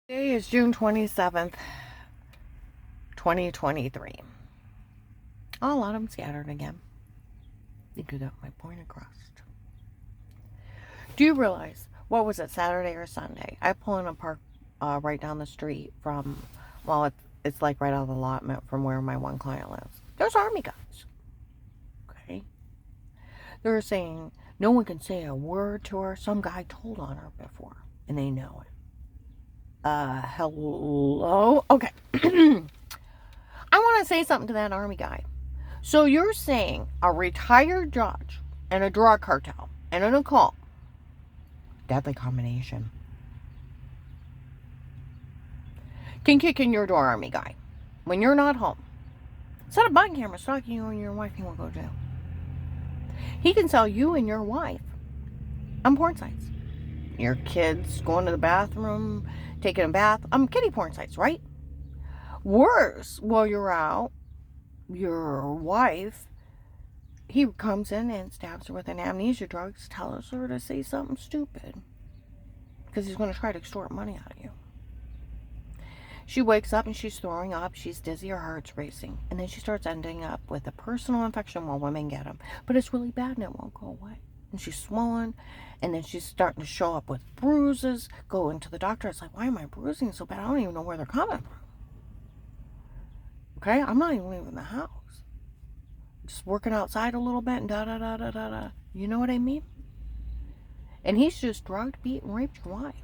Today is June 27th, 2023. Oh, a lot of them scattered again. You could got my point across. Do you realize, what was it, Saturday or Sunday? I pull in a park right down the street from, well, it's like right out of the allotment from where my one client lives. There's Army guys. Okay? They're saying no one can say a word to her. Some guy told on her before, and they know it. Hello? Okay. I want to say something to that Army guy. So you're saying a retired judge and a drug cartel and an occult, deadly combination, can kick in your door, Army guy, when you're not home, set a body camera stalking you and your wife, he won't go to jail. He can sell you and your wife on porn sites. Your kids going to the bathroom, taking a bath, kiddie porn sites, right? Worse, while you're out, your wife, he comes in and stabs her with an amnesia drug, tells her to say something stupid because he's going to try to extort money out of you. She wakes up and she's throwing up, she's dizzy, her heart's racing, and then she starts ending up with a personal infection while women get them. But it's really bad and it won't go away. And she's swollen, and then she's starting to show up with bruises, going to the doctor. It's like, why am I bruising so bad? I don't even know where they're coming from. Okay? I'm not even leaving the house. Just working outside a little bit and da-da-da-da-da-da. You know what I mean? And he's just drugged, beat, and raped your wife.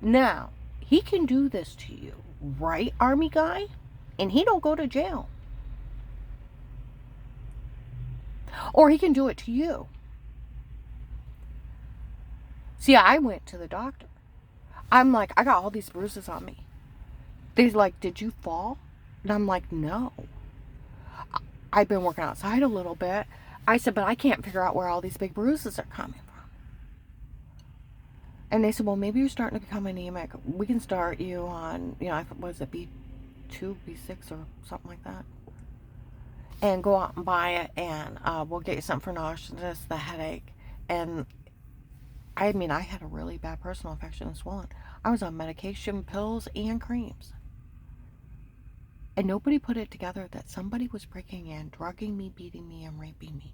Now, he can do this to you, right, Army guy? And he don't go to jail. Or he can do it to you. See, I went to the doctor. I'm like, I got all these bruises on me. They're like, did you fall? And I'm like, no. I've been working outside a little bit. I said, but I can't figure out where all these big bruises are coming from. And they said, well, maybe you're starting to become anemic. We can start you on, was it B2, B6 or something like that? And go out and buy it, and we'll get you something for nauseousness, the headache. And I had a really bad personal infection and swollen. I was on medication, pills, and creams. And nobody put it together that somebody was breaking in, drugging me, beating me, and raping me.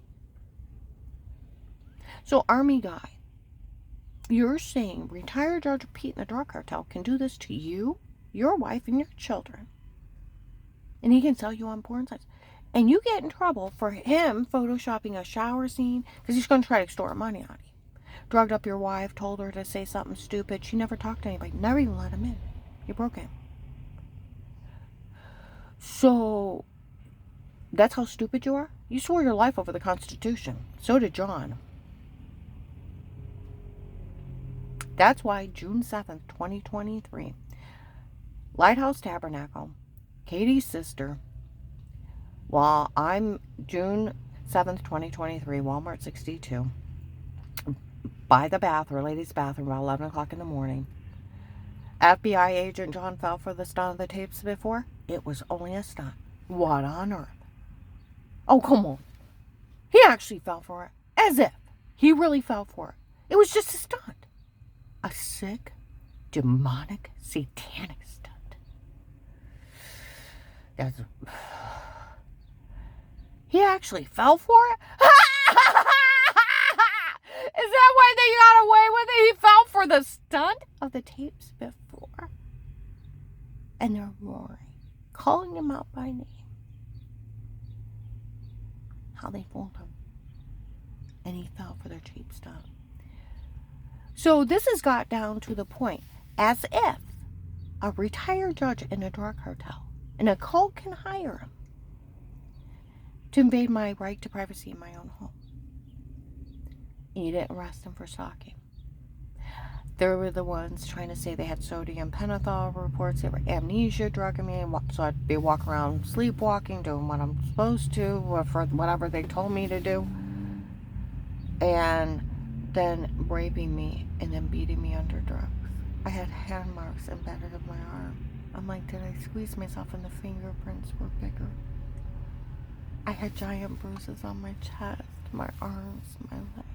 So, Army guy, you're saying retired Judge Pete and the drug cartel can do this to you, your wife, and your children. And he can sell you on porn sites. And you get in trouble for him photoshopping a shower scene because he's going to try to extort money out of you. Drugged up your wife, told her to say something stupid. She never talked to anybody, never even let him in. You broke him. So, that's how stupid you are? You swore your life over the Constitution. So did John. That's why June 7th, 2023, Lighthouse Tabernacle, Katie's sister, while I'm June 7th, 2023, Walmart 62, by the bathroom, ladies' bathroom, about 11 o'clock in the morning. FBI agent John fell for the stunt of the tapes before. It was only a stunt. What on earth? Oh, come on. He actually fell for it. As if he really fell for it. It was just a stunt. A sick, demonic, satanic stunt. He actually fell for it? Is that why they got away with it? He fell for the stunt of the tapes before. And they're roaring, calling him out by name. How they fooled him. And he fell for their cheap stunt. So this has got down to the point as if a retired judge in a drug cartel, and a cult can hire him to invade my right to privacy in my own home. And you didn't arrest him for stalking. They were the ones trying to say they had sodium pentothal reports. They were amnesia drugging me, so I'd be walking around sleepwalking, doing what I'm supposed to, for whatever they told me to do. And then raping me and then beating me under drugs. I had hand marks embedded in my arm. I'm like, did I squeeze myself and the fingerprints were bigger? I had giant bruises on my chest, my arms, my legs.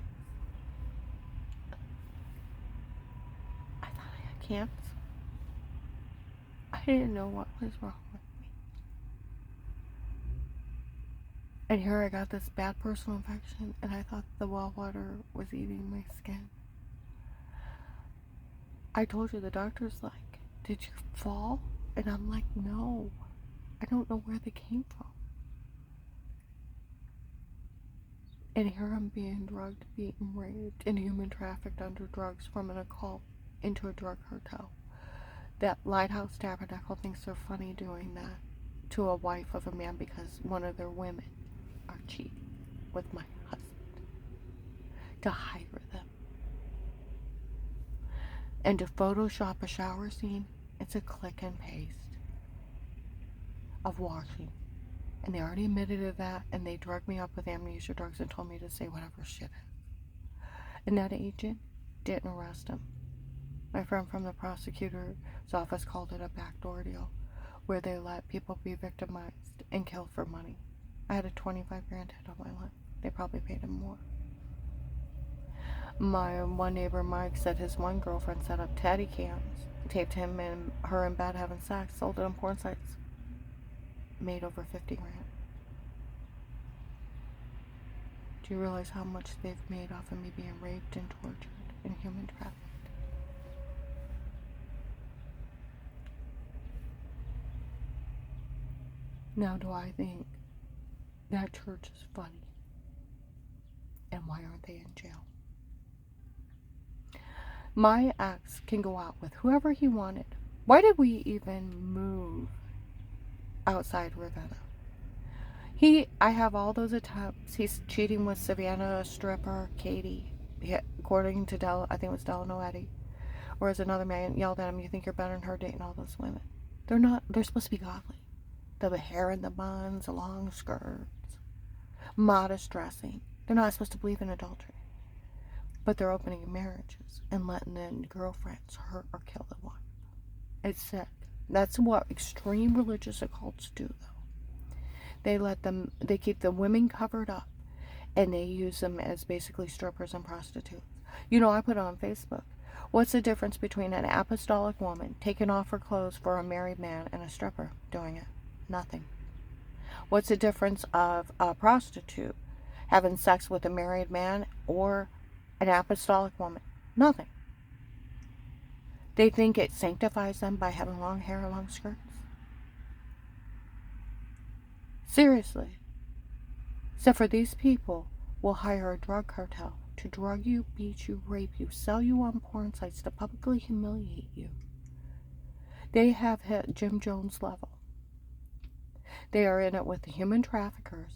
camps. I didn't know what was wrong with me. And here I got this bad personal infection, and I thought the well water was eating my skin. I told you, the doctor's like, did you fall? And I'm like, no. I don't know where they came from. And here I'm being drugged, beaten, raped, and human trafficked under drugs from an occult into a drug cartel. That Lighthouse Tabernacle thinks they're funny doing that to a wife of a man because one of their women are cheating with my husband to hire them. And to Photoshop a shower scene, it's a click and paste of washing. And they already admitted to that, and they drugged me up with amnesia drugs and told me to say whatever shit is. And that agent didn't arrest him. My friend from the prosecutor's office called it a backdoor deal, where they let people be victimized and killed for money. I had a 25 grand hit on my life. They probably paid him more. My one neighbor, Mike, said his one girlfriend set up teddy cams, taped him and her in bed having sex, sold it on porn sites, made over 50 grand. Do you realize how much they've made off of me being raped and tortured and human trafficked? Now, do I think that church is funny? And why aren't they in jail? My ex can go out with whoever he wanted. Why did we even move outside Ravenna? I have all those attempts. He's cheating with Savannah, a stripper, Katie. According to I think it was Delano Eddy. Whereas another man yelled at him, you think you're better than her dating all those women. They're not. They're supposed to be godly. The hair in the buns, the long skirts, modest dressing. They're not supposed to believe in adultery. But they're opening marriages and letting the girlfriends hurt or kill the wife. It's sick. That's what extreme religious occults do, though. They keep the women covered up, and they use them as basically strippers and prostitutes. You know, I put it on Facebook. What's the difference between an apostolic woman taking off her clothes for a married man and a stripper doing it? Nothing. What's the difference of a prostitute having sex with a married man or an apostolic woman? Nothing. They think it sanctifies them by having long hair or long skirts. Seriously. Except for these people will hire a drug cartel to drug you, beat you, rape you, sell you on porn sites to publicly humiliate you. They have hit Jim Jones level. They are in it with the human traffickers.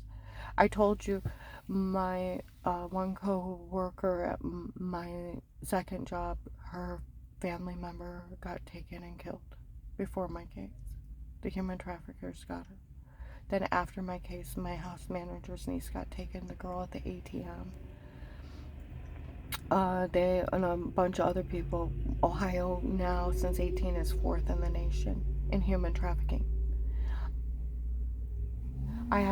I told you my one co-worker at my second job, her family member got taken and killed before my case. The human traffickers got her. Then after my case, my house manager's niece got taken, the girl at the ATM. They and a bunch of other people. Ohio now, since 18, is 4th in the nation in human trafficking. I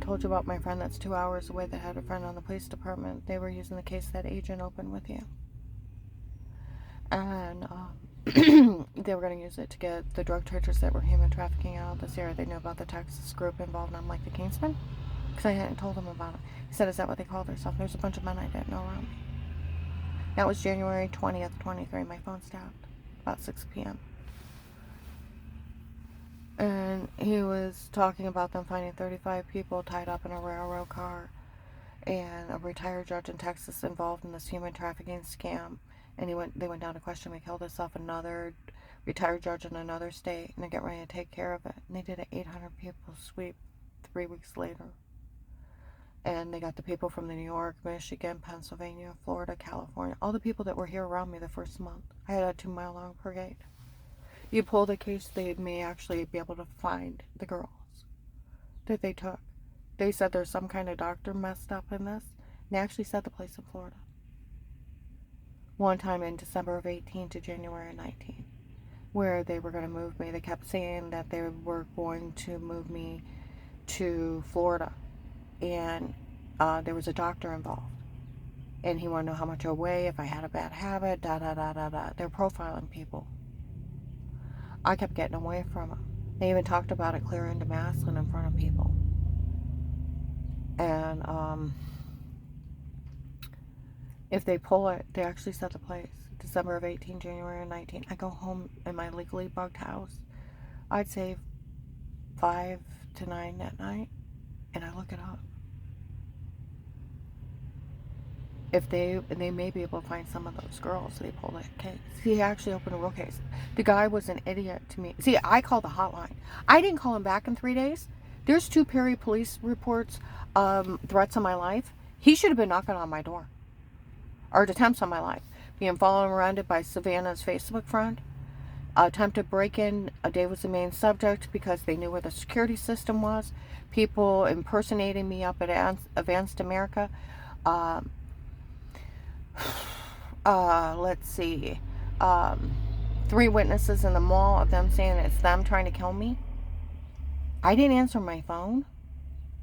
told you about my friend that's 2 hours away that had a friend on the police department. They were using the case that agent opened with you. And they were going to use it to get the drug charges that were human trafficking out of this area. They knew about the Texas group involved, and I'm like, the Kingsmen? Because I hadn't told them about it. He said, is that what they call themselves? There's a bunch of men I didn't know around me. That was January 20th, 23. My phone stopped about 6 p.m. And he was talking about them finding 35 people tied up in a railroad car and a retired judge in Texas involved in this human trafficking scam. And they went down to question McKelderself, another retired judge in another state, and they're getting ready to take care of it. And they did an 800 people sweep 3 weeks later. And they got the people from New York, Michigan, Pennsylvania, Florida, California, all the people that were here around me the first month. I had a 2-mile-long brigade. You pull the case, they may actually be able to find the girls that they took. They said there's some kind of doctor messed up in this. And they actually set the place in Florida. One time in December of 18 to January 19, where they were going to move me. They kept saying that they were going to move me to Florida. And there was a doctor involved. And he wanted to know how much I weigh, if I had a bad habit, da da da da da. They're profiling people. I kept getting away from them. They even talked about it clearing to Maslin in front of people. And if they pull it, they actually set the place. December of 18, January of 19. I go home in my legally bugged house. I'd say 5 to 9 at night, and I look it up. If they may be able to find some of those girls, they pull that case. He actually opened a real case. The guy was an idiot to me. See, I called the hotline. I didn't call him back in 3 days. There's 2 Perry police reports, threats on my life. He should have been knocking on my door. Or attempts on my life. Being followed and surrounded by Savannah's Facebook friend. Attempted break-in. Dave was the main subject because they knew where the security system was. People impersonating me up at Advanced America. Let's see. 3 witnesses in the mall of them saying it's them trying to kill me. I didn't answer my phone.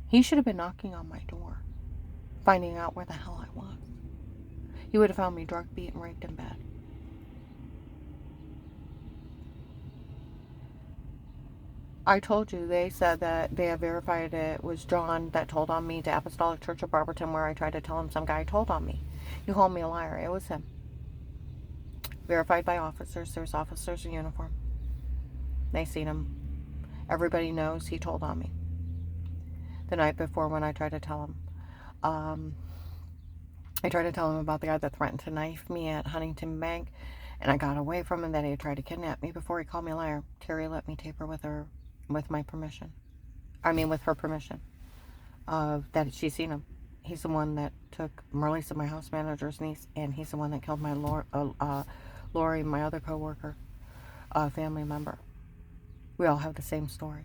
He should have been knocking on my door, finding out where the hell I was. He would have found me drugged, beaten, raped in bed. I told you, they said that they have verified it was John that told on me to Apostolic Church of Barberton, where I tried to tell him some guy told on me. You called me a liar. It was him. Verified by officers. There's officers in uniform. They seen him. Everybody knows he told on me. The night before when I tried to tell him. I tried to tell him about the guy that threatened to knife me at Huntington Bank, and I got away from him, that he had tried to kidnap me. Before he called me a liar, Terry let me tape her with my permission. I mean, with her permission. That she's seen him. He's the one that took Marlisa, my house manager's niece, and he's the one that killed my Lori, my other co-worker, family member. We all have the same story.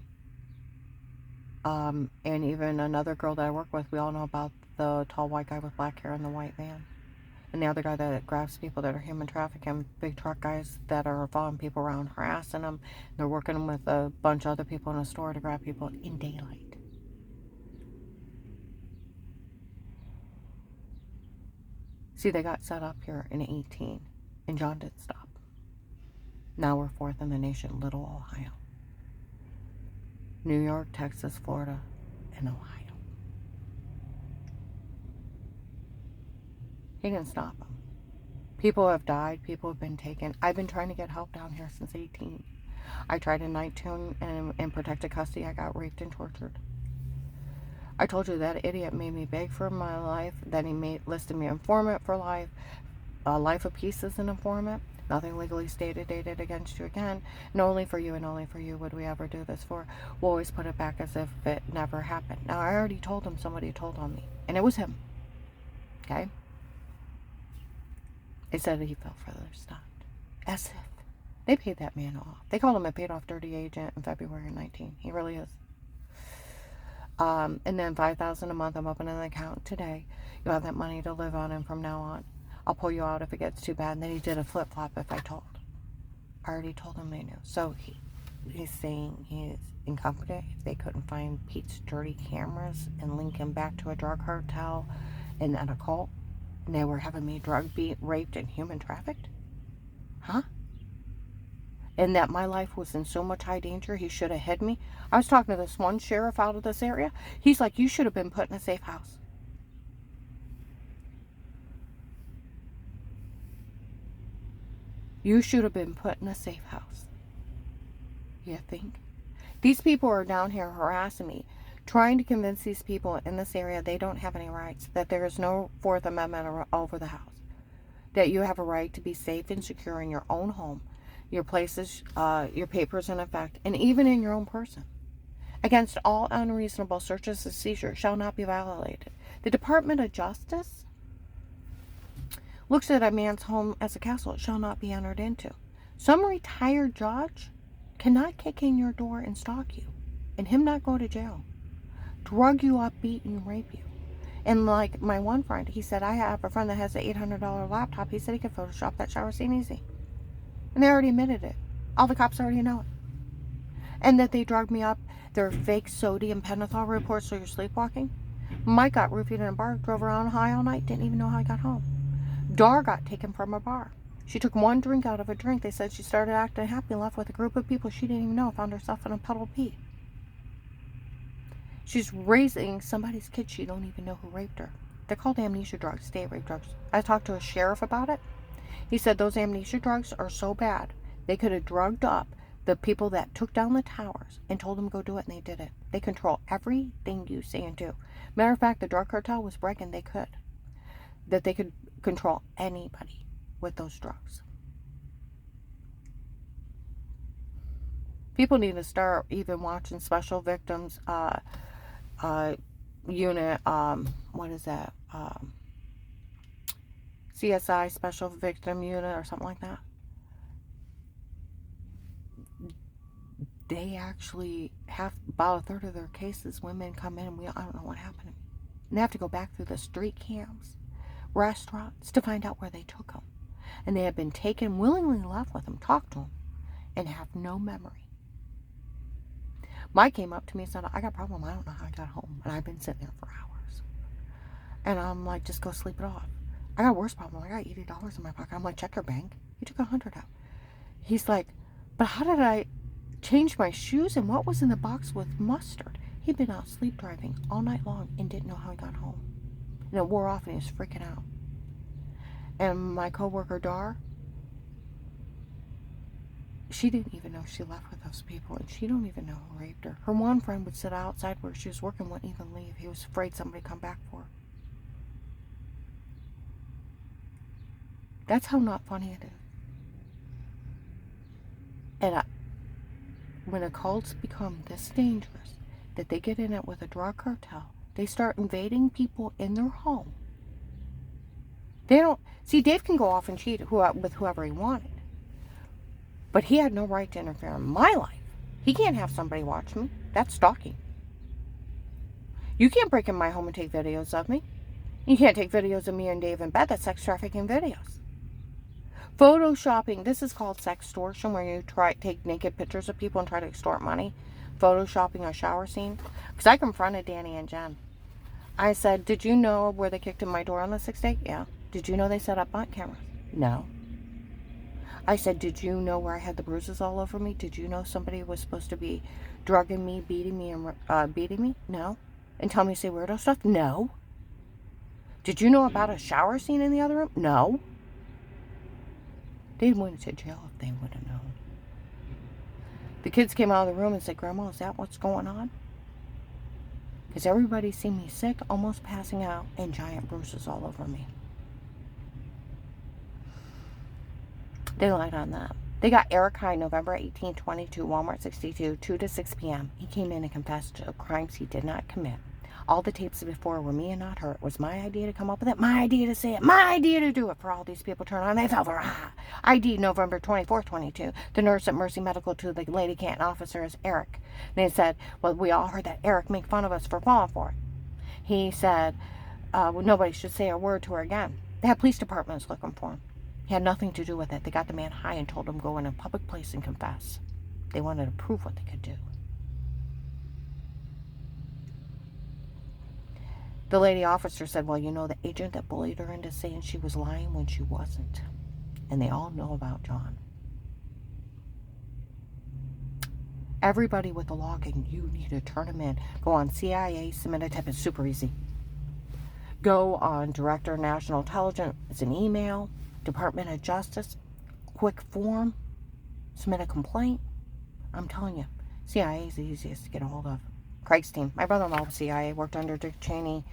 And even another girl that I work with, we all know about the tall white guy with black hair in the white van. And the other guy that grabs people that are human trafficking, big truck guys that are following people around, harassing them. They're working with a bunch of other people in a store to grab people in daylight. See, they got set up here in 18, and John didn't stop. Now we're 4th in the nation, Little Ohio. New York, Texas, Florida, and Ohio. He didn't stop them. People have died. People have been taken. I've been trying to get help down here since 18. I tried a night tune and in protected custody. I got raped and tortured. I told you that idiot made me beg for my life. Then he listed me informant for life. Life of peace as an informant. Nothing legally stated, dated against you again. And only for you and only for you would we ever do this for. We'll always put it back as if it never happened. Now, I already told him somebody told on me. And it was him. Okay? They said that he fell further stopped. As if. They paid that man off. They called him a paid-off dirty agent in February of 19. He really is. And then $5,000 a month. I'm opening an account today. You'll have that money to live on, and from now on, I'll pull you out if it gets too bad. And then he did a flip-flop if I told. I already told him they knew. So he's saying he is incompetent. If they couldn't find Pete's dirty cameras and link him back to a drug cartel and then a cult, and they were having me drug, beat, raped, and human trafficked? Huh? And that my life was in so much high danger, he should have hid me. I was talking to this one sheriff out of this area. He's like, you should have been put in a safe house. You should have been put in a safe house. You think? These people are down here harassing me, trying to convince these people in this area they don't have any rights, that there is no Fourth Amendment over the house, that you have a right to be safe and secure in your own home, your places, your papers in effect, and even in your own person. Against all unreasonable searches and seizures shall not be violated. The Department of Justice looks at a man's home as a castle. It shall not be entered into. Some retired judge cannot kick in your door and stalk you, and him not go to jail, drug you up, beat you, rape you. And like my one friend, he said, I have a friend that has an $800 laptop. He said he could Photoshop that shower scene easy. And they already admitted it. All the cops already know it. And that they drugged me up. Their fake sodium pentothal reports so you're sleepwalking. Mike got roofied in a bar, drove around high all night, didn't even know how he got home. Dar got taken from a bar. She took one drink out of a drink. They said she started acting happy and left with a group of people she didn't even know, found herself in a puddle of pee. She's raising somebody's kid she don't even know who raped her. They're called amnesia drugs, state rape drugs. I talked to a sheriff about it. He said those amnesia drugs are so bad, they could have drugged up the people that took down the towers and told them to go do it, and they did it. They control everything you say and do. Matter of fact, the drug cartel was bragging they could control anybody with those drugs. People need to start even watching Special Victims Unit, what is that? CSI, Special Victim Unit, or something like that. They actually have about a third of their cases, women come in and I don't know what happened. And they have to go back through the street camps, restaurants, to find out where they took them. And they have been taken, willingly left with them, talked to them, and have no memory. Mike came up to me and said, I got a problem, I don't know how I got home. And I've been sitting there for hours. And I'm like, just go sleep it off. I got a worse problem. I got $80 in my pocket. I'm like, check your bank. You took $100 out. He's like, but how did I change my shoes and what was in the box with mustard? He'd been out sleep driving all night long and didn't know how he got home. And it wore off and he was freaking out. And my coworker Dar, she didn't even know she left with those people, and she don't even know who raped her. Her one friend would sit outside where she was working, wouldn't even leave. He was afraid somebody would come back for her. That's how not funny it is. And when occults become this dangerous, that they get in it with a drug cartel, they start invading people in their home. They don't, see, Dave can go off and cheat with whoever he wanted. But he had no right to interfere in my life. He can't have somebody watch me. That's stalking. You can't break in my home and take videos of me. You can't take videos of me and Dave in bed. That's sex trafficking videos. Photoshopping, this is called sextortion, where you take naked pictures of people and try to extort money. Photoshopping a shower scene. Because I confronted Danny and Jen. I said, did you know where they kicked in my door on the 6th day? Yeah. Did you know they set up bot cameras? No. I said, did you know where I had the bruises all over me? Did you know somebody was supposed to be drugging me, beating me, and beating me? No. And tell me to say weirdo stuff? No. Did you know about a shower scene in the other room? No. They went to jail if they would have known. The kids came out of the room and said, Grandma, is that what's going on? Because everybody seen me sick, almost passing out, and giant bruises all over me. They lied on that. They got Eric High November 18, 22, Walmart 62, 2 to 6 p.m. He came in and confessed to crimes he did not commit. All the tapes before were me and not her. It was my idea to come up with it, my idea to say it, my idea to do it. For all these people turn on, they fell for ID November 24, 22. The nurse at Mercy Medical to the Lady Canton officer is Eric. And they said, well, we all heard that Eric make fun of us for falling for it. He said, well, nobody should say a word to her again. They had police departments looking for him. He had nothing to do with it. They got the man high and told him to go in a public place and confess. They wanted to prove what they could do. The lady officer said, well, you know, the agent that bullied her into saying she was lying when she wasn't. And they all know about John. Everybody with the login, you need to turn them in. Go on CIA, submit a tip. It's super easy. Go on Director of National Intelligence. It's an email. Department of Justice, quick form, submit a complaint. I'm telling you, CIA is the easiest to get a hold of. Craig's team. My brother-in-law was CIA, worked under Dick Cheney,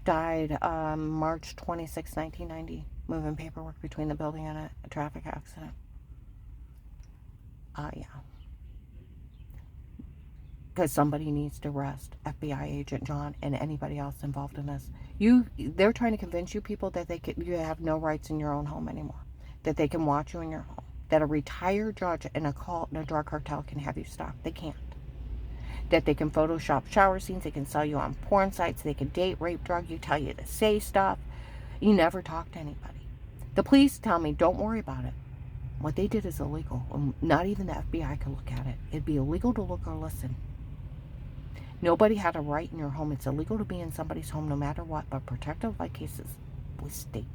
died March 26, 1990, moving paperwork between the building and a traffic accident. Yeah. Because somebody needs to arrest FBI agent John and anybody else involved in this. They're trying to convince you people that you have no rights in your own home anymore. That they can watch you in your home. That a retired judge in a cult and a drug cartel can have you stopped. They can't. That they can Photoshop shower scenes. They can sell you on porn sites. They can date, rape, drug you, tell you to say stuff. You never talk to anybody. The police tell me, don't worry about it. What they did is illegal. Not even the FBI can look at it. It'd be illegal to look or listen. Nobody had a right in your home. It's illegal to be in somebody's home no matter what, but protective light cases with state.